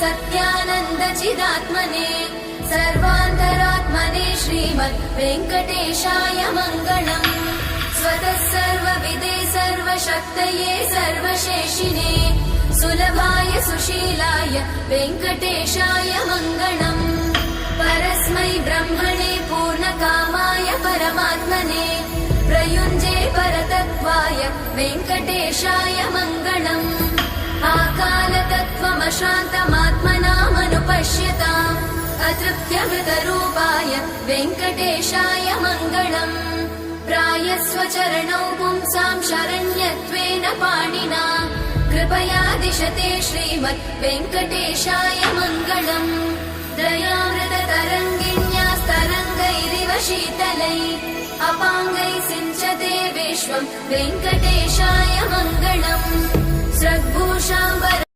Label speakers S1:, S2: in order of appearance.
S1: सत्यानन्दचिदात्मने सर्वान्तरात्मने श्रीमद् वेङ्कटेशाय मङ्गलम्। स्वतः सर्वविदे सर्वशक्तये सर्वशेषिने सुलभाय सुशीलाय वेङ्कटेशाय मङ्गलम्। परस्मै ब्रह्मणे पूर्णकामाय परमात्मने प्रयुञ्जे परतत्त्वाय वेङ्कटेशाय मङ्गलम्। आकालतत्त्वमशान्तमात्मनामनुपश्यताम् अतृप्त्यमृतरूपाय वेङ्कटेशाय मङ्गलम्। प्रायस्वचरणौ पुंसां शरण्यत्वेन पाणिना कृपया दिशते श्रीमद् वेङ्कटेशाय मङ्गलम्। दयामृततरङ्गिण्यास्तरङ्गैरिव शीतलै अपाङ्गैः सिञ्चते विश्वम् वेङ्कटेशाय मङ्गलम्। स्रग्भूषाम्बर